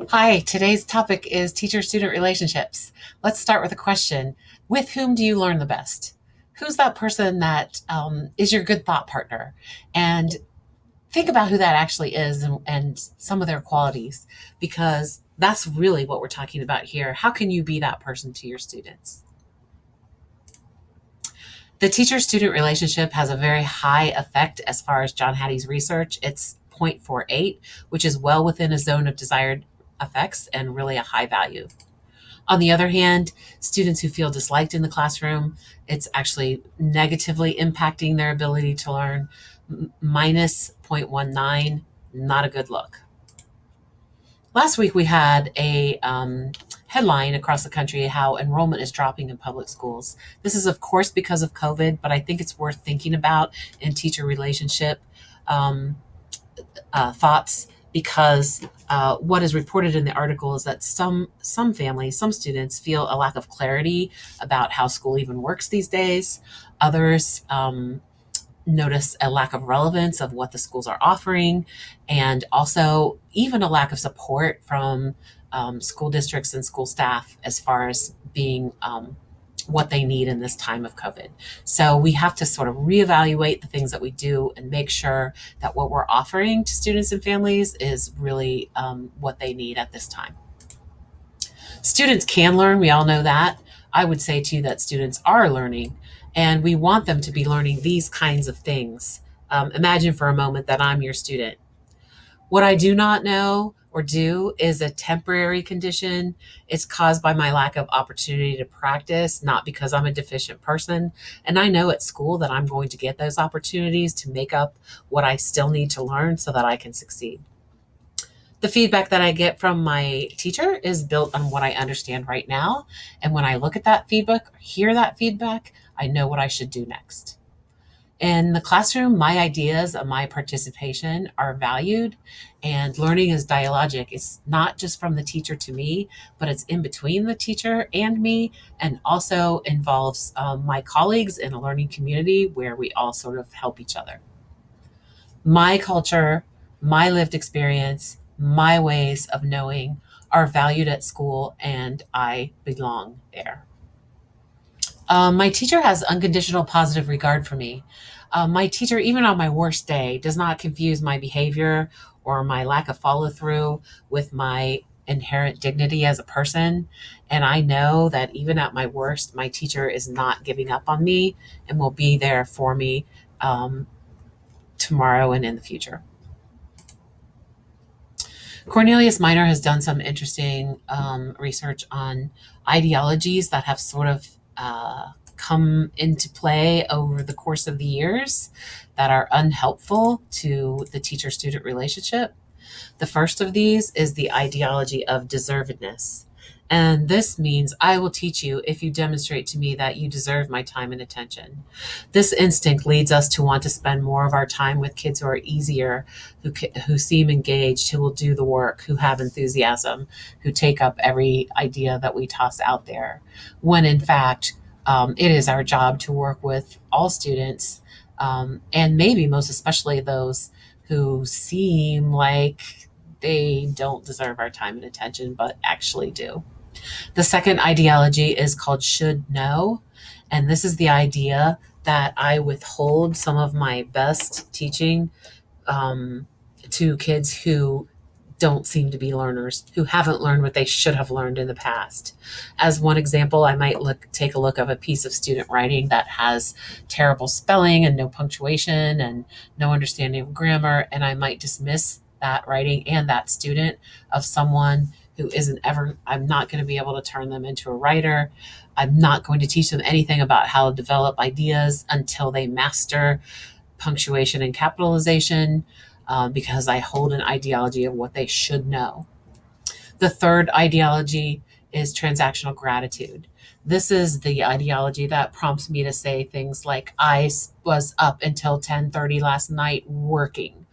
Hi, today's topic is teacher-student relationships. Let's start with a question. With whom do you learn the best? Who's that person that is your good thought partner? And think about who that actually is and some of their qualities, because that's really what we're talking about here. How can you be that person to your students? The teacher-student relationship has a very high effect as far as John Hattie's research. It's 0.48, which is well within a zone of desired effects and really a high value. On the other hand, students who feel disliked in the classroom, it's actually negatively impacting their ability to learn. Minus 0.19, not a good look. Last week we had a headline across the country how enrollment is dropping in public schools. This is, of course, because of COVID, but I think it's worth thinking about in teacher relationship um, thoughts, because what is reported in the article is that some families, some students feel a lack of clarity about how school even works these days. Others notice a lack of relevance of what the schools are offering, and also even a lack of support from school districts and school staff as far as being what they need in this time of COVID. So we have to sort of reevaluate the things that we do and make sure that what we're offering to students and families is really what they need at this time. Students can learn, we all know that. I would say too that students are learning, and we want them to be learning these kinds of things. Imagine for a moment that I'm your student. What I do not know or do is a temporary condition. It's caused by my lack of opportunity to practice, not because I'm a deficient person. And I know at school that I'm going to get those opportunities to make up what I still need to learn so that I can succeed. The feedback that I get from my teacher is built on what I understand right now. And when I look at that feedback, or hear that feedback, I know what I should do next. In the classroom, my ideas and my participation are valued, and learning is dialogic. It's not just from the teacher to me, but it's in between the teacher and me, and also involves my colleagues in a learning community where we all sort of help each other. My culture, my lived experience, my ways of knowing are valued at school, and I belong there. My teacher has unconditional positive regard for me. My teacher, even on my worst day, does not confuse my behavior or my lack of follow through with my inherent dignity as a person. And I know that even at my worst, my teacher is not giving up on me and will be there for me um, tomorrow and in the future. Cornelius Minor has done some interesting research on ideologies that have sort of come into play over the course of the years that are unhelpful to the teacher student relationship. The first of these is the ideology of deservedness. And this means I will teach you if you demonstrate to me that you deserve my time and attention. This instinct leads us to want to spend more of our time with kids who are easier, who seem engaged, who will do the work, who have enthusiasm, who take up every idea that we toss out there. When in fact, it is our job to work with all students, and maybe most especially those who seem like they don't deserve our time and attention, but actually do. The second ideology is called should know. And this is the idea that I withhold some of my best teaching um, to kids who don't seem to be learners, who haven't learned what they should have learned in the past. As one example, I might take a look of a piece of student writing that has terrible spelling and no punctuation and no understanding of grammar, and I might dismiss that writing and that student of someone who isn't ever, I'm not going to be able to turn them into a writer. I'm not going to teach them anything about how to develop ideas until they master punctuation and capitalization, because I hold an ideology of what they should know. The third ideology is transactional gratitude. This is the ideology that prompts me to say things like, I was up until 10:30 last night working.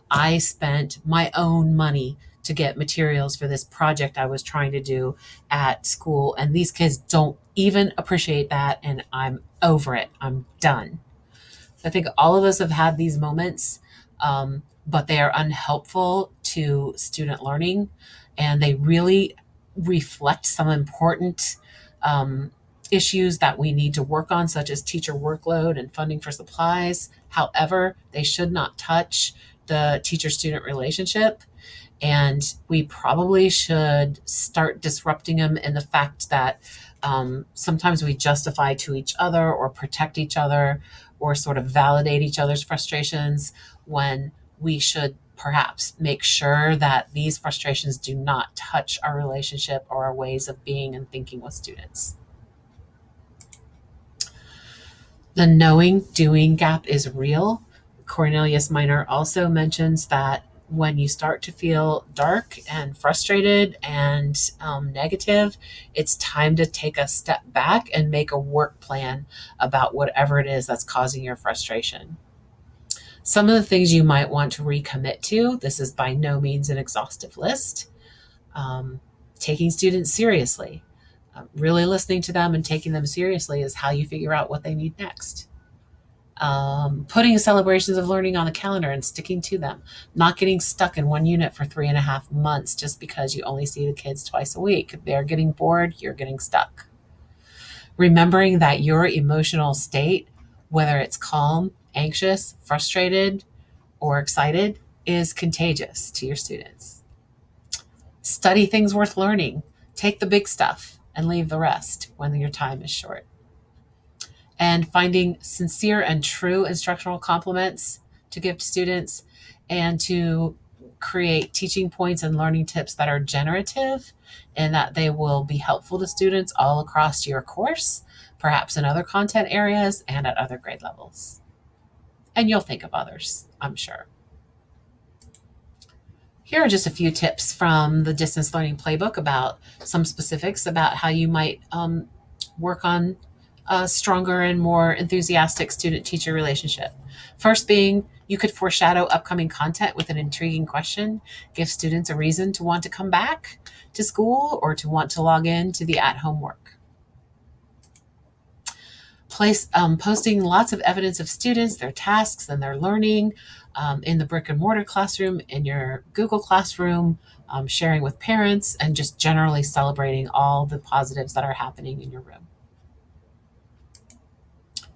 I spent my own money to get materials for this project I was trying to do at school, and these kids don't even appreciate that, and I'm over it. I'm done. I think all of us have had these moments but they are unhelpful to student learning, and they really reflect some important um, issues that we need to work on, such as teacher workload and funding for supplies. However, they should not touch the teacher student relationship. And we probably should start disrupting them in the fact that sometimes we justify to each other or protect each other or sort of validate each other's frustrations, when we should perhaps make sure that these frustrations do not touch our relationship or our ways of being and thinking with students. The knowing doing gap is real. Cornelius Minor also mentions that when you start to feel dark and frustrated and negative, it's time to take a step back and make a work plan about whatever it is that's causing your frustration. Some of the things you might want to recommit to, this is by no means an exhaustive list. Taking students seriously. Really listening to them and taking them seriously is how you figure out what they need next. Putting celebrations of learning on the calendar and sticking to them, not getting stuck in one unit for 3.5 months just because you only see the kids twice a week. They're getting bored, you're getting stuck. Remembering that your emotional state, whether it's calm, anxious, frustrated, or excited, is contagious to your students. Study things worth learning. Take the big stuff and leave the rest when your time is short. And finding sincere and true instructional compliments to give to students, and to create teaching points and learning tips that are generative and that they will be helpful to students all across your course, perhaps in other content areas and at other grade levels. And you'll think of others, I'm sure. Here are just a few tips from the Distance Learning Playbook about some specifics about how you might work on a stronger and more enthusiastic student-teacher relationship. First being, you could foreshadow upcoming content with an intriguing question, give students a reason to want to come back to school or to want to log in to the at-home work. Posting lots of evidence of students, their tasks, and their learning in the brick and mortar classroom, in your Google Classroom, sharing with parents, and just generally celebrating all the positives that are happening in your room.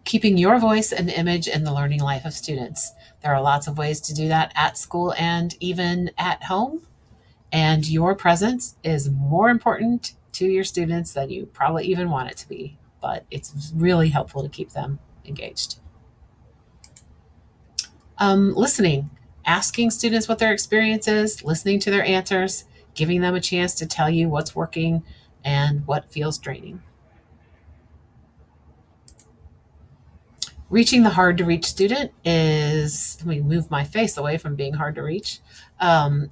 Keeping your voice and image in the learning life of students. There are lots of ways to do that at school and even at home. And your presence is more important to your students than you probably even want it to be, but it's really helpful to keep them engaged. Listening, asking students what their experience is, listening to their answers, giving them a chance to tell you what's working and what feels draining. Reaching the hard to reach student is, let me move my face away from being hard to reach,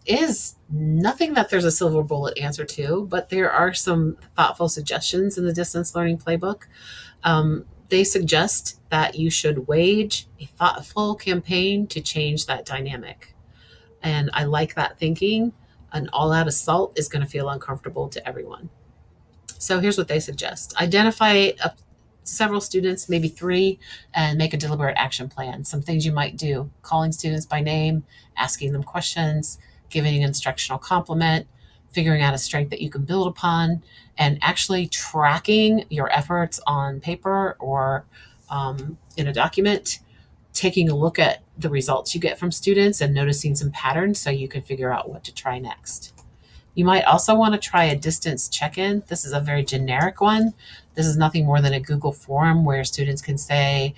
is nothing that there's a silver bullet answer to, but there are some thoughtful suggestions in the Distance Learning Playbook. They suggest that you should wage a thoughtful campaign to change that dynamic. And I like that thinking. An all-out assault is going to feel uncomfortable to everyone. So here's what they suggest. Identify several students, maybe 3, and make a deliberate action plan. Some things you might do: calling students by name, asking them questions, giving an instructional compliment, figuring out a strength that you can build upon, and actually tracking your efforts on paper or in a document, taking a look at the results you get from students and noticing some patterns so you can figure out what to try next. You might also want to try a distance check-in. This is a very generic one. This is nothing more than a Google form where students can say,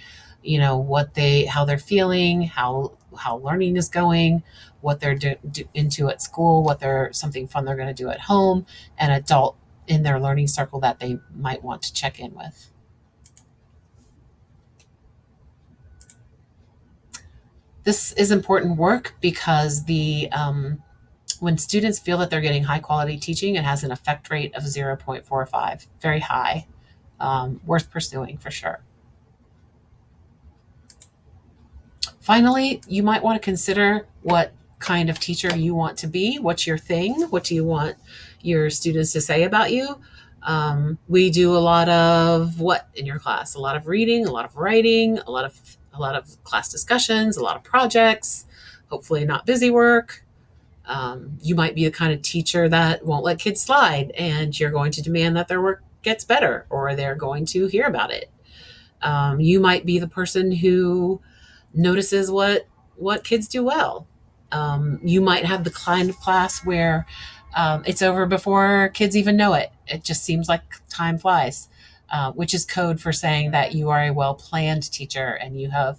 how they're feeling, how learning is going, what they're into at school, something fun they're going to do at home, an adult in their learning circle that they might want to check in with. This is important work because when students feel that they're getting high quality teaching, it has an effect rate of 0.45, very high, worth pursuing for sure. Finally, you might want to consider what kind of teacher you want to be. What's your thing? What do you want your students to say about you? We do a lot of what in your class? A lot of reading, a lot of writing, a lot of class discussions, a lot of projects. hopefully not busy work. You might be the kind of teacher that won't let kids slide, and you're going to demand that their work gets better, or they're going to hear about it. You might be the person who notices what kids do well. You might have the kind of class where it's over before kids even know it. It just seems like time flies, which is code for saying that you are a well-planned teacher and you have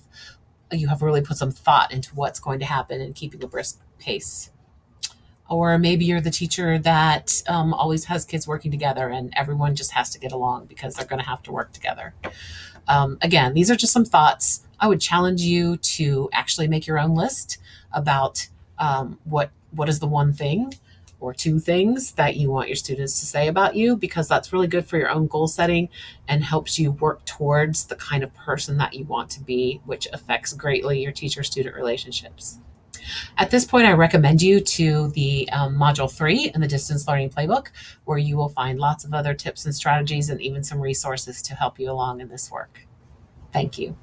really put some thought into what's going to happen and keeping a brisk pace. Or maybe you're the teacher that always has kids working together and everyone just has to get along because they're going to have to work together. Again, these are just some thoughts. I would challenge you to actually make your own list about what is the one thing or two things that you want your students to say about you, because that's really good for your own goal setting and helps you work towards the kind of person that you want to be, which affects greatly your teacher-student relationships. At this point, I recommend you to the Module 3 in the Distance Learning Playbook, where you will find lots of other tips and strategies and even some resources to help you along in this work. Thank you.